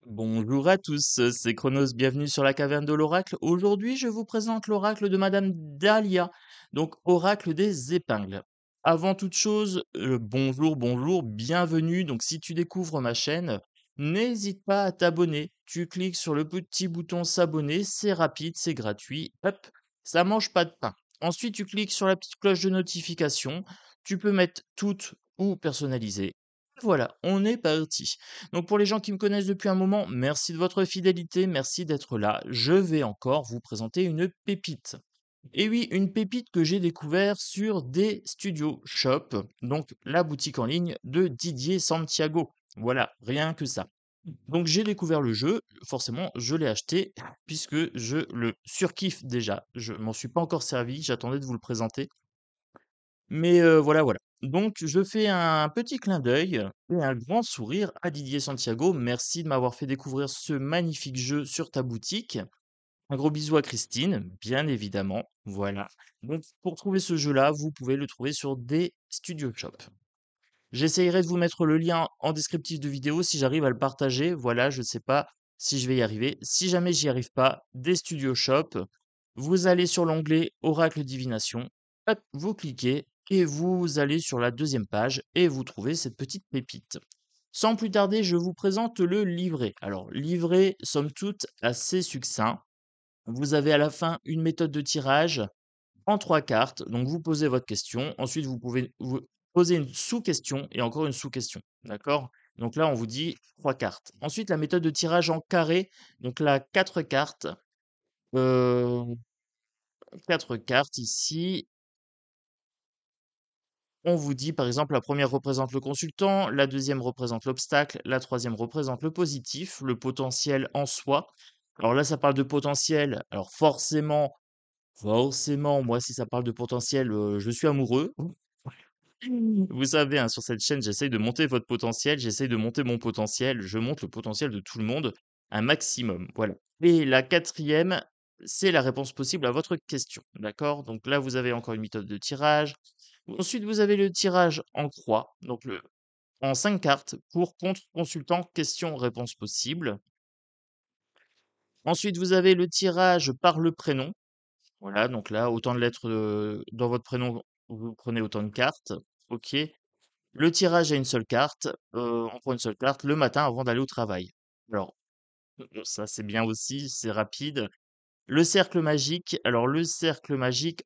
Bonjour à tous, c'est Chronos, bienvenue sur la caverne de l'oracle. Aujourd'hui, je vous présente l'oracle de Madame Dahlia, donc oracle des épingles. Avant toute chose, bonjour, bienvenue. Donc si tu découvres ma chaîne, n'hésite pas à t'abonner. Tu cliques sur le petit bouton s'abonner, c'est rapide, c'est gratuit, hop, ça mange pas de pain. Ensuite, tu cliques sur la petite cloche de notification. Tu peux mettre toutes ou personnaliser. Voilà, on est parti. Donc pour les gens qui me connaissent depuis un moment, merci de votre fidélité, merci d'être là. Je vais encore vous présenter une pépite. Et oui, une pépite que j'ai découvert sur des studios shop, donc la boutique en ligne de Didier Santiago. Voilà, rien que ça. Donc j'ai découvert le jeu, forcément je l'ai acheté puisque je le surkiffe déjà. Je m'en suis pas encore servi, j'attendais de vous le présenter. Mais voilà. Donc je fais un petit clin d'œil et un grand sourire à Didier Santiago. Merci de m'avoir fait découvrir ce magnifique jeu sur ta boutique. Un gros bisou à Christine, bien évidemment. Voilà. Donc pour trouver ce jeu-là, vous pouvez le trouver sur des Studio Shop. J'essayerai de vous mettre le lien en descriptif de vidéo si j'arrive à le partager. Voilà, je ne sais pas si je vais y arriver. Si jamais j'y arrive pas, des Studio Shop, vous allez sur l'onglet Oracle Divination, hop, vous cliquez et vous allez sur la deuxième page et vous trouvez cette petite pépite. Sans plus tarder, je vous présente le livret. Alors, livret, somme toute, assez succinct. Vous avez à la fin une méthode de tirage en 3 cartes. Donc vous posez votre question. Ensuite, vous pouvez vous poser une sous-question et encore une sous-question. D'accord? Donc là, on vous dit 3 cartes. Ensuite, la méthode de tirage en carré. Donc là, 4 cartes. Euh, 4 cartes ici. On vous dit, par exemple, la première représente le consultant, la deuxième représente l'obstacle, la troisième représente le positif, le potentiel en soi. Alors là, ça parle de potentiel. Alors forcément, moi, si ça parle de potentiel, je suis amoureux. Vous savez, hein, sur cette chaîne, j'essaye de monter votre potentiel, j'essaye de monter mon potentiel, je monte le potentiel de tout le monde un maximum, voilà. Et la quatrième, c'est la réponse possible à votre question, d'accord? Donc là, vous avez encore une méthode de tirage. Ensuite, vous avez le tirage en croix, donc en 5 cartes pour contre, consultant, question, réponse possible. Ensuite, vous avez le tirage par le prénom. Voilà, donc là, autant de lettres dans votre prénom, vous prenez autant de cartes. OK. Le tirage à une seule carte, on prend une seule carte le matin avant d'aller au travail. Alors, ça c'est bien aussi, c'est rapide. Le cercle magique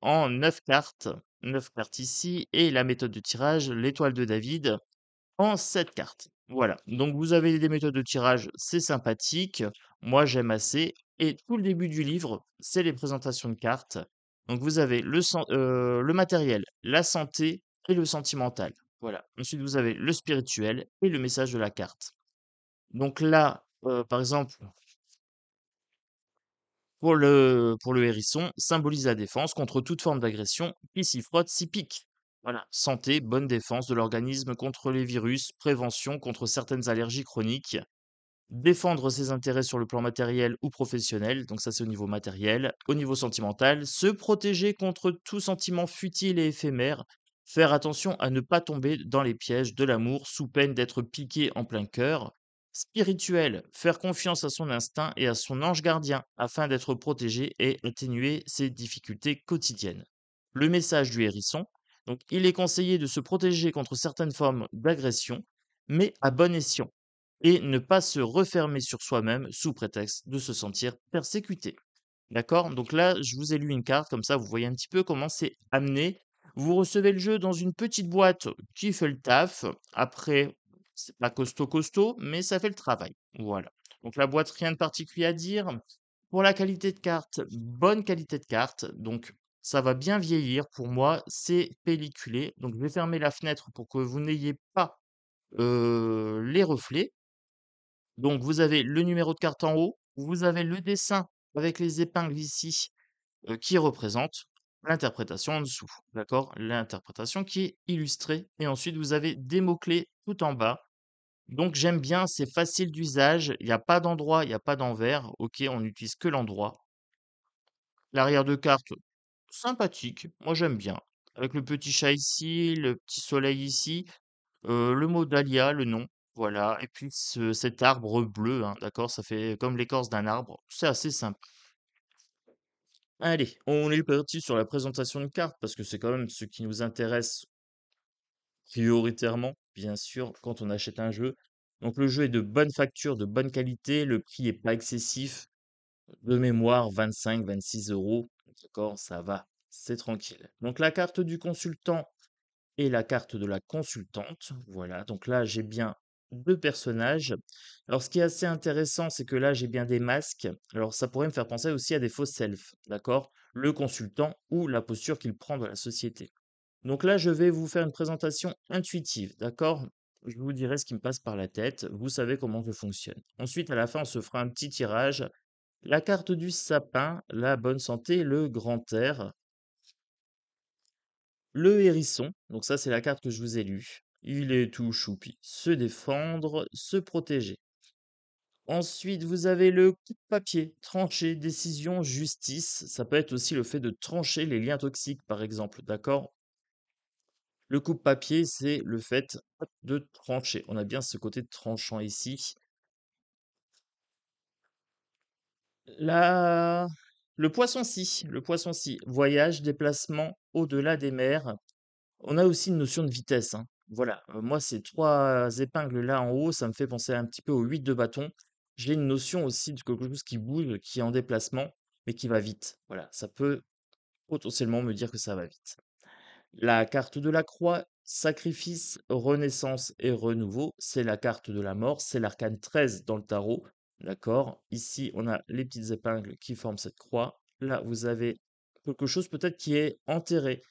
en 9 cartes ici et la méthode de tirage, l'étoile de David en 7 cartes. Voilà, donc vous avez des méthodes de tirage, c'est sympathique. Moi, j'aime assez et tout le début du livre, c'est les présentations de cartes. Donc vous avez le matériel, la santé et le sentimental. Voilà. Ensuite, vous avez le spirituel et le message de la carte. Donc là, par exemple, pour le hérisson, symbolise la défense contre toute forme d'agression qui s'y frotte, s'y pique. Voilà. Santé, bonne défense de l'organisme contre les virus, prévention contre certaines allergies chroniques, défendre ses intérêts sur le plan matériel ou professionnel, donc ça c'est au niveau matériel. Au niveau sentimental, se protéger contre tout sentiment futile et éphémère, faire attention à ne pas tomber dans les pièges de l'amour sous peine d'être piqué en plein cœur. Spirituel, faire confiance à son instinct et à son ange gardien afin d'être protégé et atténuer ses difficultés quotidiennes. Le message du hérisson, donc il est conseillé de se protéger contre certaines formes d'agression, mais à bon escient et ne pas se refermer sur soi-même sous prétexte de se sentir persécuté. D'accord? Donc là, je vous ai lu une carte, comme ça vous voyez un petit peu comment c'est amené. Vous recevez le jeu dans une petite boîte qui fait le taf. Après, c'est pas costaud, mais ça fait le travail. Voilà. Donc la boîte, rien de particulier à dire. Pour la qualité de carte, bonne qualité de carte. Donc ça va bien vieillir. Pour moi, c'est pelliculé. Donc je vais fermer la fenêtre pour que vous n'ayez pas les reflets. Donc vous avez le numéro de carte en haut, vous avez le dessin avec les épingles ici, qui représente l'interprétation en dessous, d'accord? L'interprétation qui est illustrée et ensuite vous avez des mots-clés tout en bas. Donc j'aime bien, c'est facile d'usage, il y a pas d'endroit, il y a pas d'envers. OK, on n'utilise que l'endroit. L'arrière de carte, sympathique, moi j'aime bien. Avec le petit chat ici, le petit soleil ici, le mot Dahlia, le nom. Voilà, et puis cet arbre bleu, hein, d'accord, ça fait comme l'écorce d'un arbre, c'est assez simple. Allez, on est parti sur la présentation de cartes parce que c'est quand même ce qui nous intéresse prioritairement, bien sûr, quand on achète un jeu. Donc le jeu est de bonne facture, de bonne qualité, le prix est pas excessif, de mémoire 25-26 €, d'accord, ça va, c'est tranquille. Donc la carte du consultant et la carte de la consultante. Voilà, donc là, j'ai bien 2 personnages. Alors, ce qui est assez intéressant, c'est que là, j'ai bien des masques. Alors, ça pourrait me faire penser aussi à des faux selfs, d'accord? Le consultant ou la posture qu'il prend dans la société. Donc là, je vais vous faire une présentation intuitive, d'accord? Je vous dirai ce qui me passe par la tête. Vous savez comment je fonctionne. Ensuite, à la fin, on se fera un petit tirage. La carte du sapin, la bonne santé, le grand air. Le hérisson, donc ça c'est la carte que je vous ai lue. Il est tout choupi. Se défendre, se protéger. Ensuite, vous avez le coup de papier, trancher, décision, justice. Ça peut être aussi le fait de trancher les liens toxiques, par exemple, d'accord? Le coup de papier, c'est le fait de trancher. On a bien ce côté tranchant ici. La... le poisson-ci, voyage, déplacement au-delà des mers. On a aussi une notion de vitesse, hein. Voilà, moi ces 3 épingles là en haut, ça me fait penser un petit peu aux 8 de bâton. J'ai une notion aussi de quelque chose qui bouge, qui est en déplacement, mais qui va vite. Voilà, ça peut potentiellement me dire que ça va vite. La carte de la croix, sacrifice, renaissance et renouveau, c'est la carte de la mort, c'est l'arcane 13 dans le tarot. D'accord? Ici, on a les petites épingles qui forment cette croix. Là, vous avez quelque chose peut-être qui est enterré,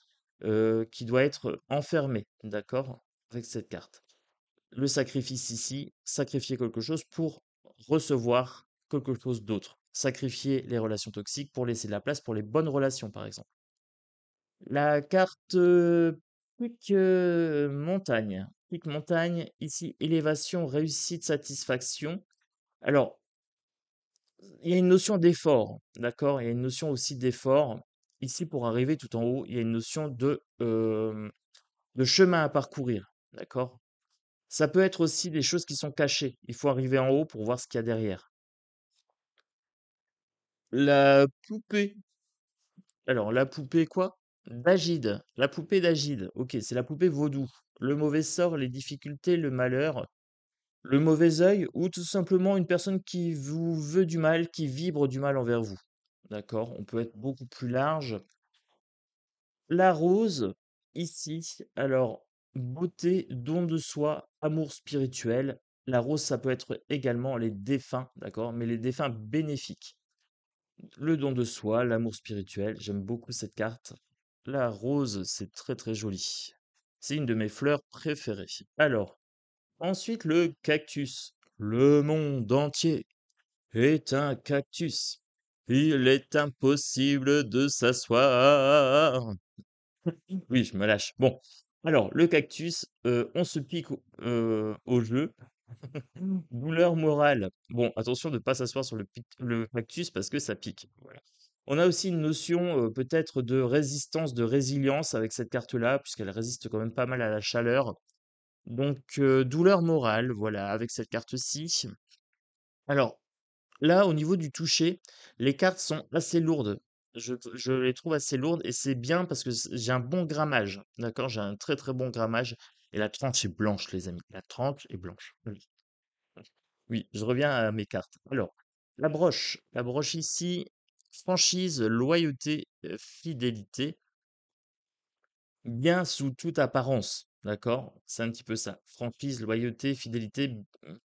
qui doit être enfermé, d'accord? Avec cette carte. Le sacrifice ici, sacrifier quelque chose pour recevoir quelque chose d'autre. Sacrifier les relations toxiques pour laisser de la place pour les bonnes relations, par exemple. La carte, pique, montagne. Pique montagne, ici élévation, réussite, satisfaction. Alors, il y a une notion d'effort, d'accord? Il y a une notion aussi d'effort. Ici, pour arriver tout en haut, il y a une notion de chemin à parcourir, d'accord? Ça peut être aussi des choses qui sont cachées. Il faut arriver en haut pour voir ce qu'il y a derrière. La poupée. Alors, la poupée quoi? D'Agide. La poupée d'Agide. Ok, c'est la poupée vaudou. Le mauvais sort, les difficultés, le malheur, le mauvais œil, ou tout simplement une personne qui vous veut du mal, qui vibre du mal envers vous. D'accord? On peut être beaucoup plus large. La rose, ici, alors, beauté, don de soi, amour spirituel. La rose, ça peut être également les défunts, d'accord? Mais les défunts bénéfiques. Le don de soi, l'amour spirituel, j'aime beaucoup cette carte. La rose, c'est très très joli. C'est une de mes fleurs préférées. Alors, ensuite le cactus. Le monde entier est un cactus. Il est impossible de s'asseoir. Oui, je me lâche. Bon, alors le cactus, on se pique au jeu. Douleur morale. Bon, attention de ne pas s'asseoir sur le cactus parce que ça pique. Voilà. On a aussi une notion peut-être de résistance, de résilience avec cette carte-là, puisqu'elle résiste quand même pas mal à la chaleur. Donc, douleur morale, voilà, avec cette carte-ci. Alors, là, au niveau du toucher, les cartes sont assez lourdes. Je les trouve assez lourdes et c'est bien parce que j'ai un bon grammage. D'accord? J'ai un très très bon grammage. Et la tranche est blanche, les amis. La tranche est blanche. Oui. Oui, je reviens à mes cartes. Alors, la broche. La broche ici, franchise, loyauté, fidélité, bien sous toute apparence. D'accord? C'est un petit peu ça. Franchise, loyauté, fidélité,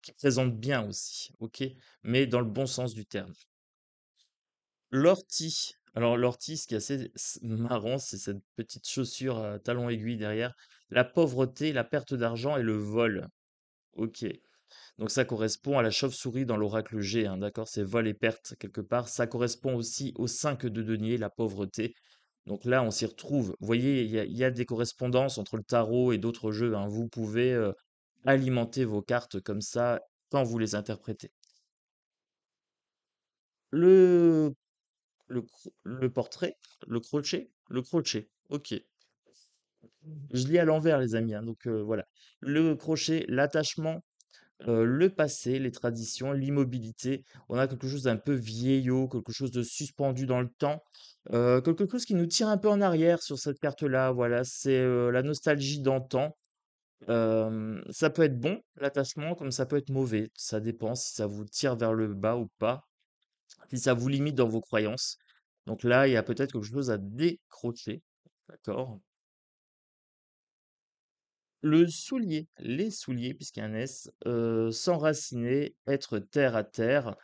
qui présente bien aussi. OK? Mais dans le bon sens du terme. L'ortie. Alors, l'ortie, ce qui est assez marrant, c'est cette petite chaussure à talons aiguilles derrière. La pauvreté, la perte d'argent et le vol. OK. Donc ça correspond à la chauve-souris dans l'oracle G, hein, d'accord? C'est vol et perte quelque part. Ça correspond aussi au 5 de denier, la pauvreté. Donc là, on s'y retrouve. Vous voyez, il y a des correspondances entre le tarot et d'autres jeux, hein. Vous pouvez alimenter vos cartes comme ça quand vous les interprétez. Le, le portrait, le crochet. Ok. Je lis à l'envers, les amis, hein, donc voilà. Le crochet, l'attachement, le passé, les traditions, l'immobilité. On a quelque chose d'un peu vieillot, quelque chose de suspendu dans le temps, quelque chose qui nous tire un peu en arrière sur cette carte-là. Voilà, c'est, la nostalgie d'antan. Ça peut être bon, l'attachement, comme ça peut être mauvais. Ça dépend si ça vous tire vers le bas ou pas, si ça vous limite dans vos croyances. Donc là, il y a peut-être quelque chose à décrocher. D'accord? Le soulier, les souliers, puisqu'il y a un S, s'enraciner, être terre à terre,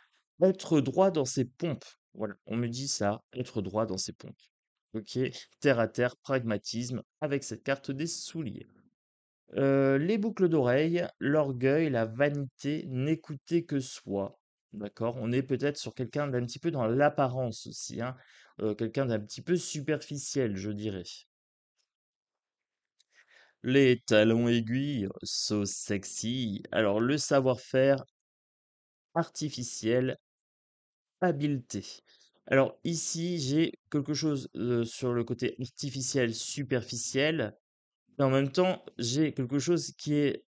être droit dans ses pompes. Voilà, on me dit ça, être droit dans ses pompes. Ok, terre à terre, pragmatisme, avec cette carte des souliers. Les boucles d'oreilles, l'orgueil, la vanité, n'écouter que soi. D'accord? On est peut-être sur quelqu'un d'un petit peu dans l'apparence aussi, hein, quelqu'un d'un petit peu superficiel, je dirais. Les talons aiguilles, so sexy. Alors, le savoir-faire artificiel, habileté. Alors, ici, j'ai quelque chose sur le côté artificiel, superficiel, mais en même temps, j'ai quelque chose qui est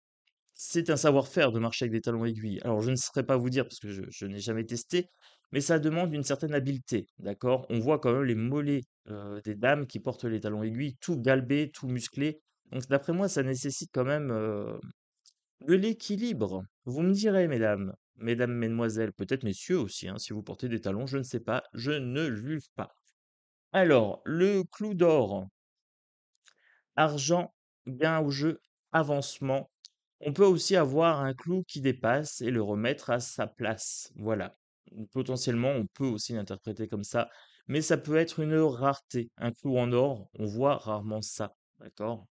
c'est un savoir-faire de marcher avec des talons aiguilles. Alors, je ne saurais pas vous dire parce que je n'ai jamais testé, mais ça demande une certaine habileté, d'accord? On voit quand même les mollets des dames qui portent les talons aiguilles, tout galbés, tout musclés. Donc, d'après moi, ça nécessite quand même de l'équilibre. Vous me direz, mesdames, mesdames, mesdemoiselles, peut-être messieurs aussi, hein, si vous portez des talons, je ne sais pas, je ne juge pas. Alors, le clou d'or, argent, gain au jeu, avancement. On peut aussi avoir un clou qui dépasse et le remettre à sa place. Voilà. Potentiellement, on peut aussi l'interpréter comme ça, mais ça peut être une rareté. Un clou en or, on voit rarement ça. D'accord?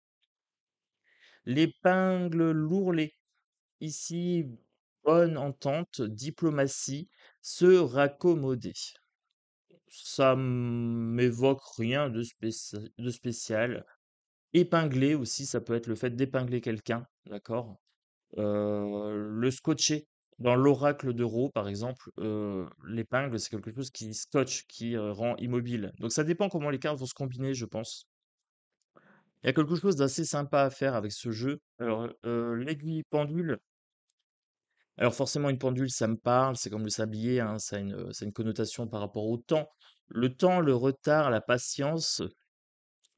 L'épingle lourlet. Ici, bonne entente, diplomatie, se raccommoder. Ça m'évoque rien de spécial. Épingler aussi, ça peut être le fait d'épingler quelqu'un, d'accord? Le scotcher. Dans l'oracle d'Euro, par exemple, l'épingle, c'est quelque chose qui scotche, qui rend immobile. Donc ça dépend comment les cartes vont se combiner, je pense. Il y a quelque chose d'assez sympa à faire avec ce jeu. Alors, l'aiguille pendule. Alors forcément, une pendule, ça me parle, c'est comme le sablier, hein, ça a une connotation par rapport au temps. Le temps, le retard, la patience,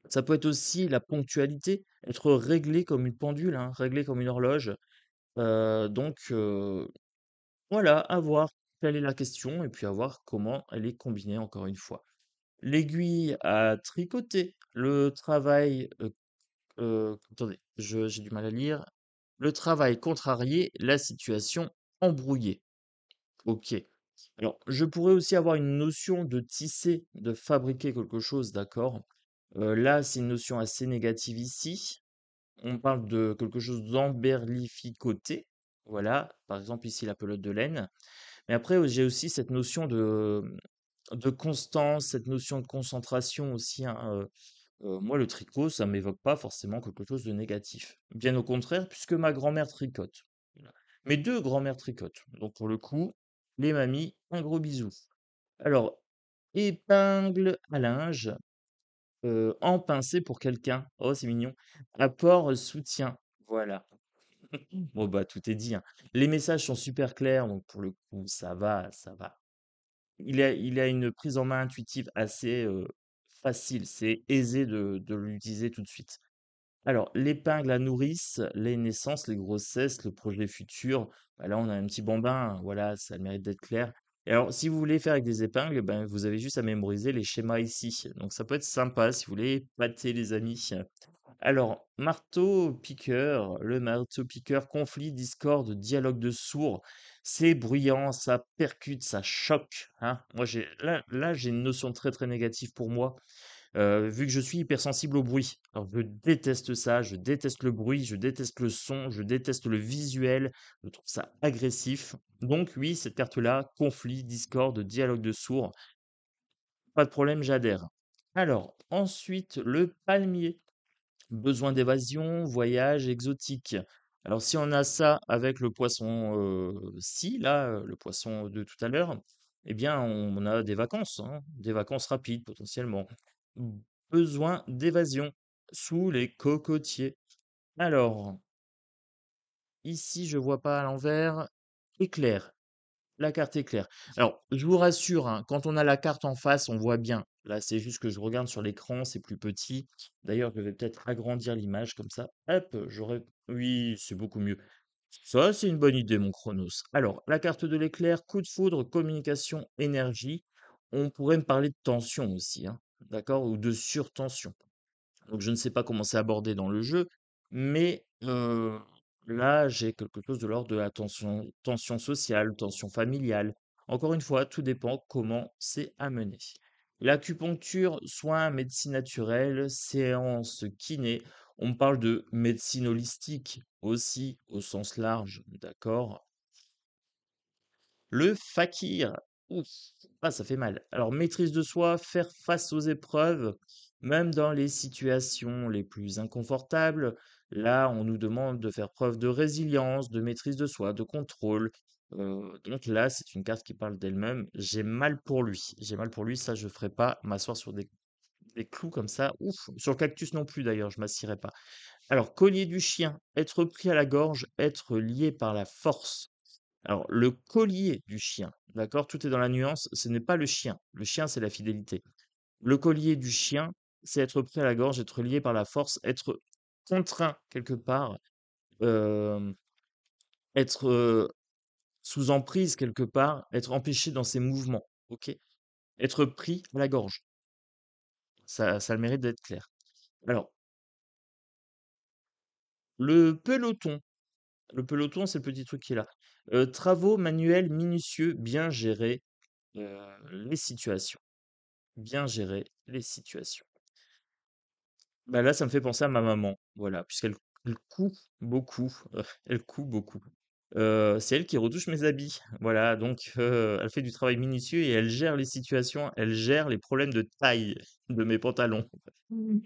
ça peut être aussi la ponctualité, être réglé comme une pendule, hein, réglé comme une horloge. Donc voilà, à voir quelle est la question et puis à voir comment elle est combinée encore une fois. L'aiguille à tricoter, le travail, attendez, je j'ai du mal à lire. Le travail contrarié, la situation embrouillée. OK. Alors, je pourrais aussi avoir une notion de tisser, de fabriquer quelque chose, d'accord? Là, c'est une notion assez négative ici. On parle de quelque chose d'emberlificoté. Voilà, par exemple ici la pelote de laine. Mais après, j'ai aussi cette notion de constance, cette notion de concentration aussi, hein, moi, le tricot, ça m'évoque pas forcément quelque chose de négatif. Bien au contraire, puisque ma grand-mère tricote. Voilà. Mes 2 grands-mères tricotent. Donc pour le coup, les mamies, un gros bisou. Alors, épingle à linge, empincer pour quelqu'un. Oh, c'est mignon. Apport, soutien. Voilà. Bon, bah, tout est dit, hein. Les messages sont super clairs, donc pour le coup, ça va, ça va. Il a une prise en main intuitive assez, facile. C'est aisé de l'utiliser tout de suite. Alors, l'épingle à nourrice, les naissances, les grossesses, le projet futur, bah, là, on a un petit bambin, voilà, ça a le mérite d'être clair. Et alors, si vous voulez faire avec des épingles, ben, vous avez juste à mémoriser les schémas ici. Donc, ça peut être sympa si vous voulez pâter les amis. Alors, marteau-piqueur, le marteau-piqueur, conflit, discorde, dialogue de sourds, c'est bruyant, ça percute, ça choque, hein. Moi, là, j'ai une notion très très négative pour moi, vu que je suis hypersensible au bruit. Alors, je déteste ça, je déteste le bruit, je déteste le son, je déteste le visuel, je trouve ça agressif. Donc, oui, cette carte-là, conflit, discorde, dialogue de sourds, pas de problème, j'adhère. Alors, ensuite, le palmier. Besoin d'évasion, voyage exotique. Alors si on a ça avec le poisson, ci là, le poisson de tout à l'heure, eh bien on a des vacances rapides potentiellement. Besoin d'évasion sous les cocotiers. Alors, ici, je vois pas à l'envers. Éclair. La carte est claire. Alors, je vous rassure, hein, quand on a la carte en face, on voit bien. Là, c'est juste que je regarde sur l'écran, c'est plus petit. D'ailleurs, je vais peut-être agrandir l'image comme ça. Hop, j'aurais. Oui, c'est beaucoup mieux. Ça, c'est une bonne idée, mon Chronos. Alors, la carte de l'éclair, coup de foudre, communication, énergie. On pourrait me parler de tension aussi, hein, d'accord, ou de surtension. Donc je ne sais pas comment c'est abordé dans le jeu, mais là, j'ai quelque chose de l'ordre de la tension sociale, tension familiale. Encore une fois, tout dépend comment c'est amené. L'acupuncture, soins, médecine naturelle, séance kiné. On me parle de médecine holistique aussi, au sens large, d'accord? Le fakir. Ouf, ah, ça fait mal. Alors, maîtrise de soi, faire face aux épreuves, même dans les situations les plus inconfortables. Là, on nous demande de faire preuve de résilience, de maîtrise de soi, de contrôle. Donc là, c'est une carte qui parle d'elle-même. J'ai mal pour lui. J'ai mal pour lui. Ça, je ne ferai pas m'asseoir sur des clous comme ça. Ouf, sur le cactus non plus d'ailleurs, je m'assierai pas. Alors, collier du chien, être pris à la gorge, être lié par la force. Alors, le collier du chien, d'accord? Tout est dans la nuance, ce n'est pas le chien. Le chien, c'est la fidélité. Le collier du chien, c'est être pris à la gorge, être lié par la force, être contraint quelque part, hem, être, sous emprise quelque part, être empêché dans ses mouvements, OK? Être pris à la gorge, ça a le mérite d'être clair. Alors, le peloton, c'est le petit truc qui est là. Travaux manuels minutieux, bien gérer, les situations. Bien gérer les situations. Bah, là, ça me fait penser à ma maman, voilà, puisqu'elle coud beaucoup, elle coud beaucoup. C'est elle qui retouche mes habits, voilà, donc elle fait du travail minutieux et elle gère les situations, elle gère les problèmes de taille de mes pantalons.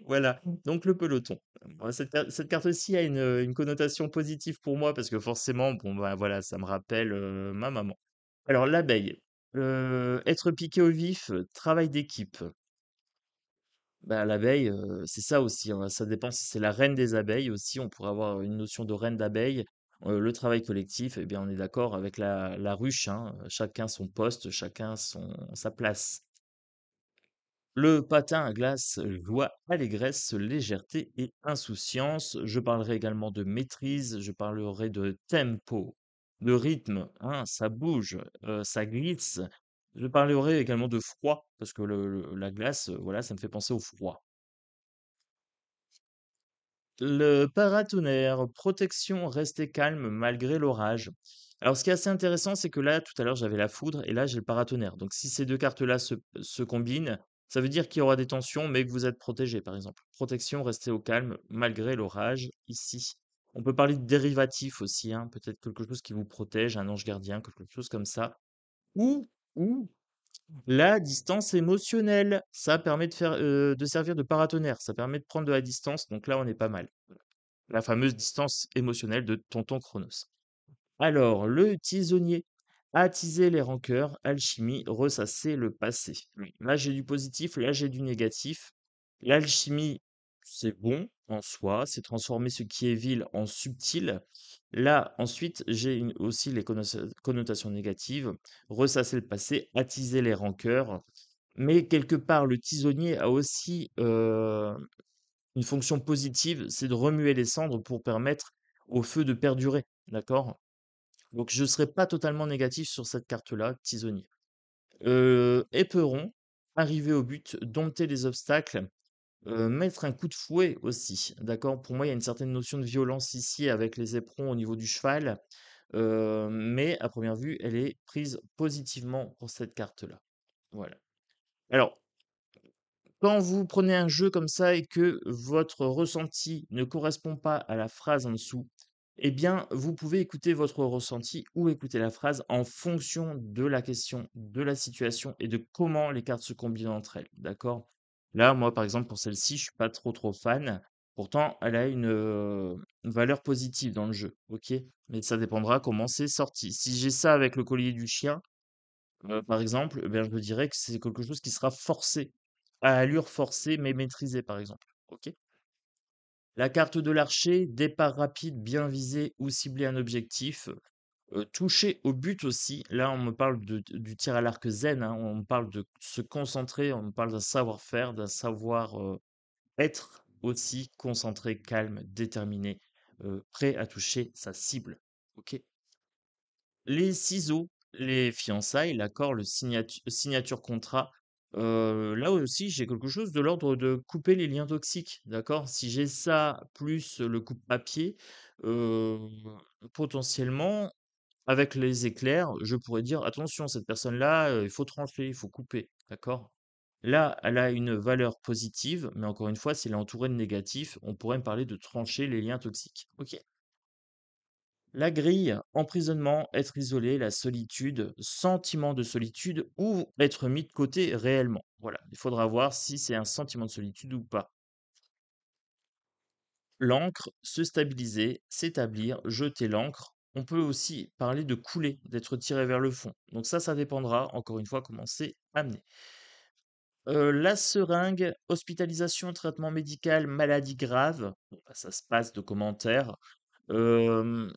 Voilà, donc le peloton. Bah, cette carte-ci a une connotation positive pour moi parce que forcément, bon, bah, voilà, ça me rappelle, ma maman. Alors l'abeille, être piqué au vif, travail d'équipe. Bah, l'abeille, c'est ça aussi, hein, ça dépend si c'est la reine des abeilles aussi, on pourrait avoir une notion de reine d'abeille. Le travail collectif, eh bien, on est d'accord avec la ruche, hein, chacun son poste, chacun sa place. Le patin à glace, joie, allégresse, légèreté et insouciance. Je parlerai également de maîtrise, je parlerai de tempo, de rythme, hein, ça bouge, ça glisse. Je parlerai également de froid, parce que la glace, voilà, ça me fait penser au froid. Le paratonnerre, protection, rester calme malgré l'orage. Alors, ce qui est assez intéressant, c'est que là, tout à l'heure, j'avais la foudre et là, j'ai le paratonnerre. Donc, si ces deux cartes-là se combinent, ça veut dire qu'il y aura des tensions, mais que vous êtes protégé, par exemple. Protection, rester au calme malgré l'orage, ici. On peut parler de dérivatif aussi, hein, peut-être quelque chose qui vous protège, un ange gardien, quelque chose comme ça. Ou la distance émotionnelle, ça permet de servir de paratonnerre, ça permet de prendre de la distance, donc là, on est pas mal. La fameuse distance émotionnelle de tonton Chronos. Alors, le tisonnier. Attiser les rancœurs, alchimie, ressasser le passé. Oui. Là, j'ai du positif, là, j'ai du négatif. L'alchimie, c'est bon en soi, c'est transformer ce qui est vil en subtil. Là, ensuite, j'ai aussi les connotations négatives. Ressasser le passé, attiser les rancœurs. Mais quelque part, le tisonnier a aussi une fonction positive, c'est de remuer les cendres pour permettre au feu de perdurer, d'accord? Donc je ne serai pas totalement négatif sur cette carte-là, tisonnier. Éperon, arriver au but, dompter les obstacles, mettre un coup de fouet aussi, d'accord? Pour moi, il y a une certaine notion de violence ici avec les éperons au niveau du cheval, mais à première vue, elle est prise positivement pour cette carte-là. Voilà. Alors, quand vous prenez un jeu comme ça et que votre ressenti ne correspond pas à la phrase en dessous, eh bien, vous pouvez écouter votre ressenti ou écouter la phrase en fonction de la question, de la situation et de comment les cartes se combinent entre elles. D'accord? Là, moi, par exemple, pour celle-ci, je suis pas trop fan. Pourtant, elle a une valeur positive dans le jeu. OK? Mais ça dépendra comment c'est sorti. Si j'ai ça avec le collier du chien, par exemple, eh bien, je me dirais que c'est quelque chose qui sera forcé, à allure forcée mais maîtrisée, par exemple. OK? La carte de l'archer, départ rapide, bien visé ou cibler un objectif. Toucher au but aussi. Là, on me parle du tir à l'arc zen, hein, on me parle de se concentrer, on me parle d'un savoir-faire, d'un savoir, être aussi concentré, calme, déterminé, prêt à toucher sa cible. OK? Les ciseaux, les fiançailles, l'accord, le signature contrat, là aussi, j'ai quelque chose de l'ordre de couper les liens toxiques, d'accord? Si j'ai ça plus le coupe-papier, heu, potentiellement, avec les éclairs, je pourrais dire: «Attention, cette personne-là, il faut trancher, il faut couper», d'accord? Là, elle a une valeur positive, mais encore une fois, si elle est entourée de négatifs, on pourrait me parler de trancher les liens toxiques. OK. La grille, emprisonnement, être isolé, la solitude, sentiment de solitude ou être mis de côté réellement. Voilà, il faudra voir si c'est un sentiment de solitude ou pas. L'encre, se stabiliser, s'établir, jeter l'encre. On peut aussi parler de couler, d'être tiré vers le fond. Donc ça dépendra, encore une fois, comment c'est amené. La seringue, hospitalisation, traitement médical, maladie grave. Bon, bah, ça se passe de commentaires. Hem,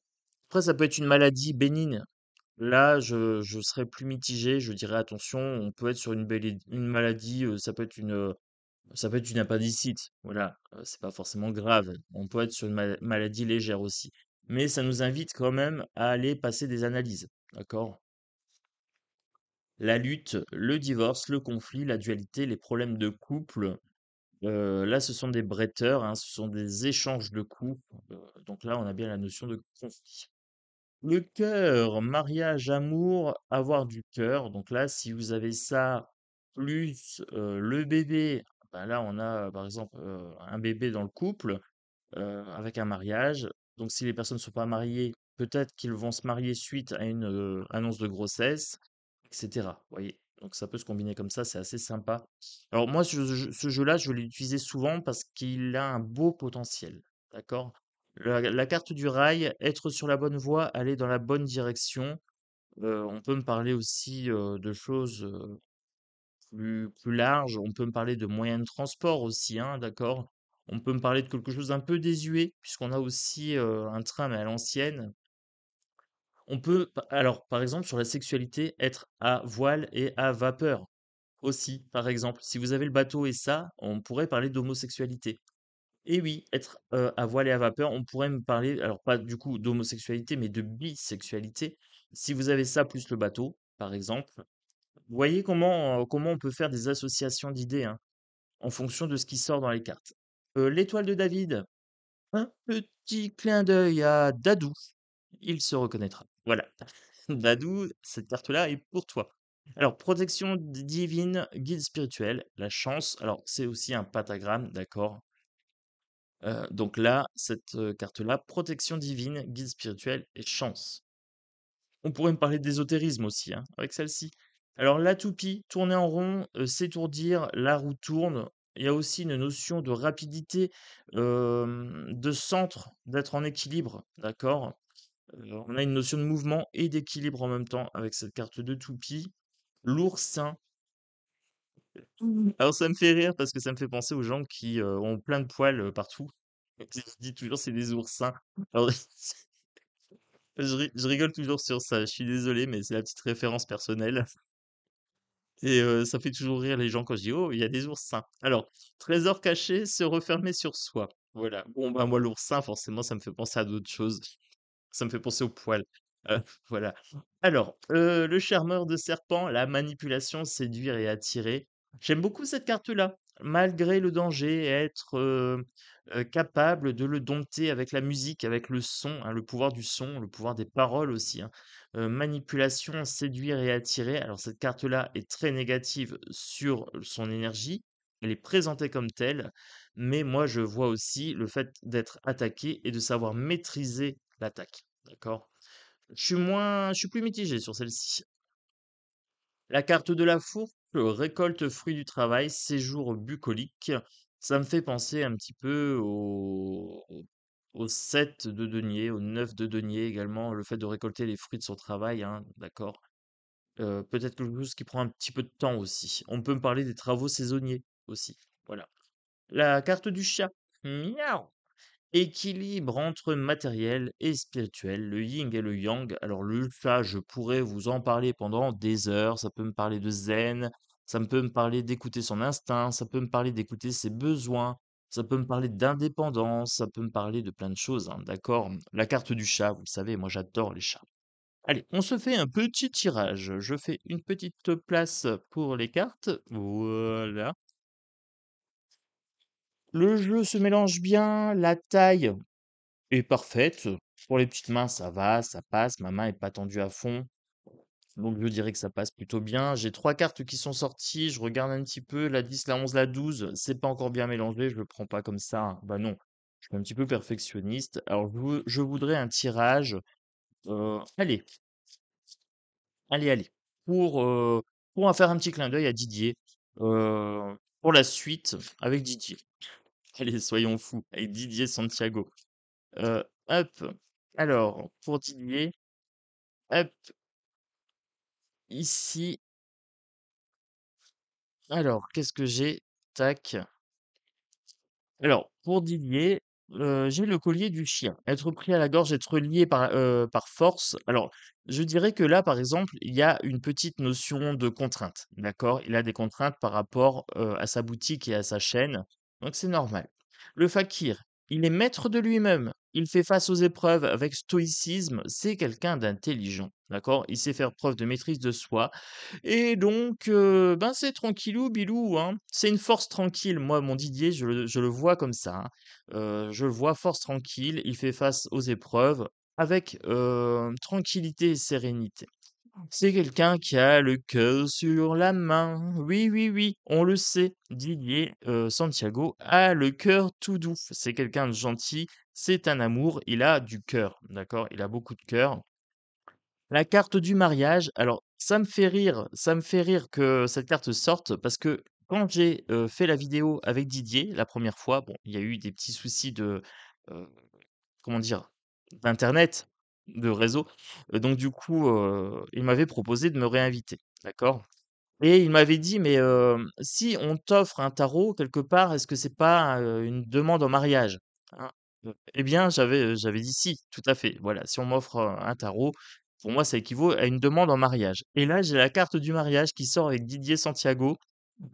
Après, ça peut être une maladie bénigne. Là, je serais plus mitigé. Je dirais attention, on peut être sur une maladie, ça peut être une appendicite. Voilà, c'est pas forcément grave. On peut être sur une maladie légère aussi. Mais ça nous invite quand même à aller passer des analyses. D'accord? La lutte, le divorce, le conflit, la dualité, les problèmes de couple. Là, ce sont des bretteurs, hein, ce sont des échanges de coups. Donc là, on a bien la notion de conflit. Le cœur, mariage, amour, avoir du cœur. Donc là, si vous avez ça, plus le bébé, ben là, on a par exemple un bébé dans le couple avec un mariage. Donc si les personnes ne sont pas mariées, peut-être qu'ils vont se marier suite à une annonce de grossesse, etc. Vous voyez? Donc ça peut se combiner comme ça, c'est assez sympa. Alors moi, ce jeu-là, je vais l'utiliser souvent parce qu'il a un beau potentiel. D'accord? La carte du rail, être sur la bonne voie, aller dans la bonne direction. On peut me parler aussi de choses plus larges. On peut me parler de moyens de transport aussi, hein, d'accord? On peut me parler de quelque chose d'un peu désuet, puisqu'on a aussi un train, mais à l'ancienne. On peut, alors, par exemple, sur la sexualité, être à voile et à vapeur aussi, par exemple. Si vous avez le bateau et ça, on pourrait parler d'homosexualité. Et oui, être à voile et à vapeur, on pourrait me parler, alors pas du coup d'homosexualité, mais de bisexualité. Si vous avez ça plus le bateau, par exemple, vous voyez comment on peut faire des associations d'idées, hein, en fonction de ce qui sort dans les cartes. L'étoile de David, un petit clin d'œil à Dadou, il se reconnaîtra. Voilà. Dadou, cette carte-là est pour toi. Alors, protection divine, guide spirituel, la chance. Alors, c'est aussi un pentagramme, d'accord. Donc là, cette carte-là, protection divine, guide spirituel et chance. On pourrait me parler d'ésotérisme aussi, hein, avec celle-ci. Alors la toupie, tourner en rond, s'étourdir, la roue tourne. Il y a aussi une notion de rapidité, de centre, d'être en équilibre, d'accord? On a une notion de mouvement et d'équilibre en même temps avec cette carte de toupie. L'oursin. Alors ça me fait rire parce que ça me fait penser aux gens qui, ont plein de poils, partout. Je dis toujours: «C'est des oursins». Alors je rigole toujours sur ça, je suis désolé, mais c'est la petite référence personnelle. Et ça fait toujours rire les gens quand je dis: «Oh, il y a des oursins». Alors, trésor caché, se refermer sur soi. Voilà. Bon, bah, moi, l'oursin, forcément, ça me fait penser à d'autres choses. Ça me fait penser aux poils. Voilà. Alors, le charmeur de serpent, la manipulation, séduire et attirer. J'aime beaucoup cette carte-là. Malgré le danger, être, capable de le dompter avec la musique, avec le son, hein, le pouvoir du son, le pouvoir des paroles aussi, hein. Manipulation, séduire et attirer. Alors cette carte-là est très négative sur son énergie. Elle est présentée comme telle, mais moi je vois aussi le fait d'être attaqué et de savoir maîtriser l'attaque. D'accord? Je suis plus mitigé sur celle-ci. La carte de la fourche, récolte fruit du travail, séjour bucolique. Ça me fait penser un petit peu au 7 de denier, au 9 de denier également, le fait de récolter les fruits de son travail, hein, d'accord. Peut-être quelque chose qui prend un petit peu de temps aussi. On peut me parler des travaux saisonniers aussi, voilà. La carte du chat, miaou. Équilibre entre matériel et spirituel, le yin et le yang. Alors le ça, je pourrais vous en parler pendant des heures. Ça peut me parler de zen, ça me peut me parler d'écouter son instinct, ça peut me parler d'écouter ses besoins, ça peut me parler d'indépendance, ça peut me parler de plein de choses, hein, d'accord? La carte du chat, vous le savez, moi j'adore les chats. Allez, on se fait un petit tirage. Je fais une petite place pour les cartes. Voilà. Le jeu se mélange bien, la taille est parfaite. Pour les petites mains, ça va, ça passe. Ma main est pas tendue à fond. Donc je dirais que ça passe plutôt bien. J'ai 3 cartes qui sont sorties. Je regarde un petit peu. La 10, la 11, la 12. C'est pas encore bien mélangé. Je le prends pas comme ça, hein. Bah non. Je suis un petit peu perfectionniste. Alors je voudrais un tirage. Allez, allez. Pour, euh, pour en faire un petit clin d'œil à Didier. Pour la suite avec Didier. Allez, soyons fous. Avec Didier Santiago. Hop. Alors, pour Didier, hop, ici. Alors, qu'est-ce que j'ai? Tac. Alors, pour Didier, j'ai le collier du chien. Être pris à la gorge, être lié par force. Alors, je dirais que là, par exemple, il y a une petite notion de contrainte. D'accord? Il a des contraintes par rapport à sa boutique et à sa chaîne. Donc, c'est normal. Le fakir, il est maître de lui-même. Il fait face aux épreuves avec stoïcisme. C'est quelqu'un d'intelligent. D'accord? Il sait faire preuve de maîtrise de soi. Et donc, ben, c'est tranquillou bilou, hein. C'est une force tranquille. Moi, mon Didier, je le vois comme ça, hein. Je le vois force tranquille, il fait face aux épreuves avec, tranquillité et sérénité. C'est quelqu'un qui a le cœur sur la main. Oui, oui, oui, on le sait. Didier, Santiago a le cœur tout doux. C'est quelqu'un de gentil, c'est un amour, il a du cœur, d'accord? Il a beaucoup de cœur. La carte du mariage, alors ça me fait rire que cette carte sorte parce que quand j'ai, fait la vidéo avec Didier la première fois, bon, il y a eu des petits soucis de, heu, comment dire? D'internet, de réseau, donc du coup, il m'avait proposé de me réinviter, d'accord? Et il m'avait dit: «Mais, si on t'offre un tarot quelque part, est-ce que c'est pas, une demande en mariage?» hein. Eh bien, j'avais dit: «Si, tout à fait, voilà, si on m'offre, un tarot, pour moi, ça équivaut à une demande en mariage» et là, j'ai la carte du mariage qui sort avec Didier Santiago,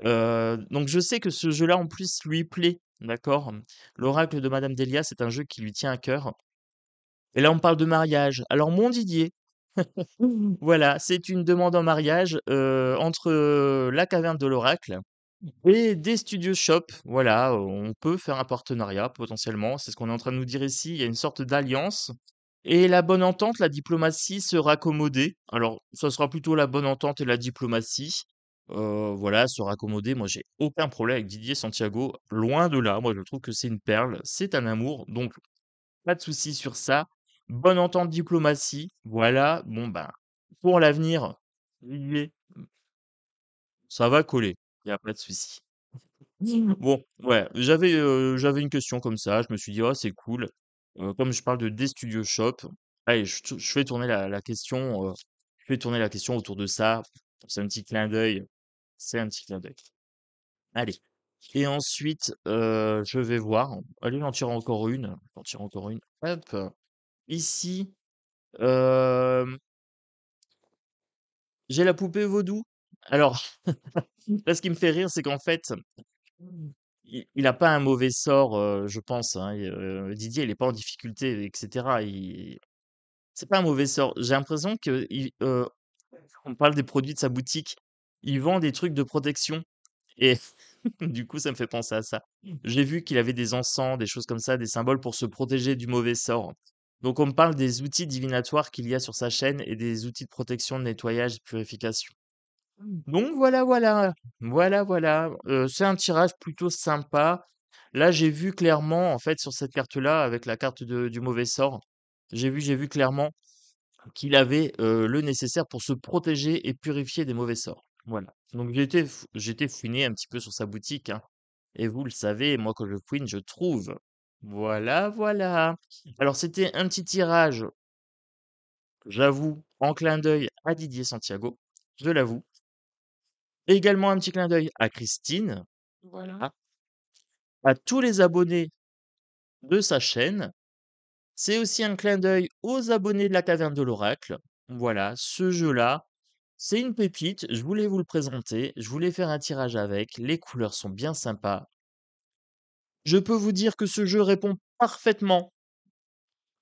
donc je sais que ce jeu-là, en plus, lui plaît, d'accord? L'oracle de Madame Delia, c'est un jeu qui lui tient à cœur et là, on parle de mariage. Alors mon Didier, voilà, c'est une demande en mariage, entre, la caverne de l'oracle et des studios shop, voilà, on peut faire un partenariat potentiellement, c'est ce qu'on est en train de nous dire ici. Il y a une sorte d'alliance et la bonne entente, la diplomatie se raccommoder. Alors, ça sera plutôt la bonne entente et la diplomatie. Voilà, se raccommoder. Moi, j'ai aucun problème avec Didier Santiago, loin de là. Moi, je trouve que c'est une perle, c'est un amour, donc pas de souci sur ça. Bonne entente, diplomatie, voilà. Bon, ben, pour l'avenir, Didier, ça va coller, il y a pas de souci. Bon, ouais, j'avais une question comme ça, je me suis dit: «Oh, c'est cool». Comme je parle de des studios shop, allez, je fais tourner la question, je fais tourner la question autour de ça. C'est un petit clin d'œil, c'est un petit clin d'œil. Allez et ensuite, je vais voir. Allez, j'en tire encore une. Hop, ici, hem, j'ai la poupée vaudou. Alors, là, ce qui me fait rire, c'est qu'en fait il a pas un mauvais sort, je pense, hein, Didier, il est pas en difficulté et cetera. C'est pas un mauvais sort. J'ai l'impression qu'il, on parle des produits de sa boutique. Il vend des trucs de protection et du coup, ça me fait penser à ça. J'ai vu qu'il avait des encens, des choses comme ça, des symboles pour se protéger du mauvais sort. Donc on me parle des outils divinatoires qu'il y a sur sa chaîne et des outils de protection, de nettoyage et de purification. Donc voilà, voilà. Voilà, voilà. C'est un tirage plutôt sympa. Là, j'ai vu clairement, en fait, sur cette carte-là, avec la carte du mauvais sort, j'ai vu clairement qu'il avait le nécessaire pour se protéger et purifier des mauvais sorts. Voilà. Donc j'ai été fouiner un petit peu sur sa boutique, hein. Et vous le savez, moi, quand je fouine, je trouve. Voilà, voilà. Alors, c'était un petit tirage, j'avoue, en clin d'œil à Didier Santiago. Je l'avoue. Également un petit clin d'œil à Christine, voilà, à tous les abonnés de sa chaîne. C'est aussi un clin d'œil aux abonnés de la Caverne de l'Oracle. Voilà, ce jeu-là, c'est une pépite, je voulais vous le présenter, je voulais faire un tirage avec, les couleurs sont bien sympas. Je peux vous dire que ce jeu répond parfaitement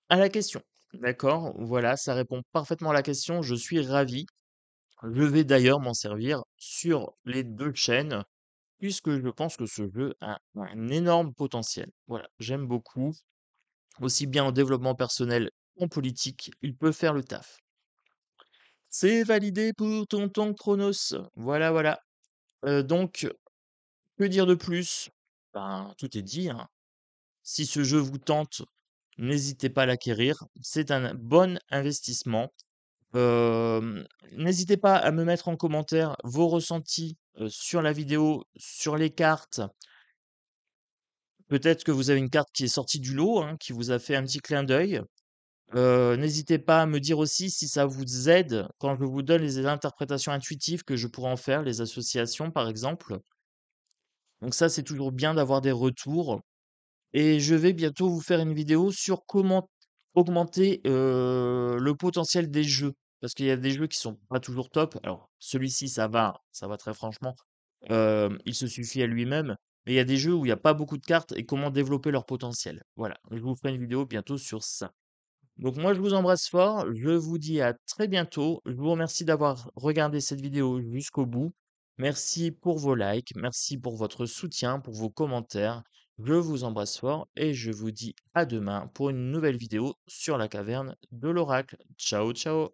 à la question. D'accord? Voilà, ça répond parfaitement à la question, je suis ravi. Je vais d'ailleurs m'en servir sur les 2 chaînes, puisque je pense que ce jeu a un énorme potentiel. Voilà, j'aime beaucoup, aussi bien en développement personnel qu'en politique, il peut faire le taf. C'est validé pour tonton Chronos. Voilà, voilà. Donc, que dire de plus? Ben, tout est dit, hein. Si ce jeu vous tente, n'hésitez pas à l'acquérir. C'est un bon investissement. N'hésitez pas à me mettre en commentaire vos ressentis, sur la vidéo, sur les cartes. Peut-être que vous avez une carte qui est sortie du lot, hein, qui vous a fait un petit clin d'œil. N'hésitez pas à me dire aussi si ça vous aide quand je vous donne les interprétations intuitives que je pourrais en faire, les associations par exemple. Donc ça, c'est toujours bien d'avoir des retours. Et je vais bientôt vous faire une vidéo sur comment augmenter, le potentiel des jeux. Parce qu'il y a des jeux qui sont pas toujours top. Alors celui-ci ça va très franchement. Il se suffit à lui-même. Mais il y a des jeux où il y a pas beaucoup de cartes et comment développer leur potentiel. Voilà, je vous ferai une vidéo bientôt sur ça. Donc moi je vous embrasse fort, je vous dis à très bientôt. Je vous remercie d'avoir regardé cette vidéo jusqu'au bout. Merci pour vos likes, merci pour votre soutien, pour vos commentaires. Je vous embrasse fort et je vous dis à demain pour une nouvelle vidéo sur la caverne de l'oracle. Ciao, ciao!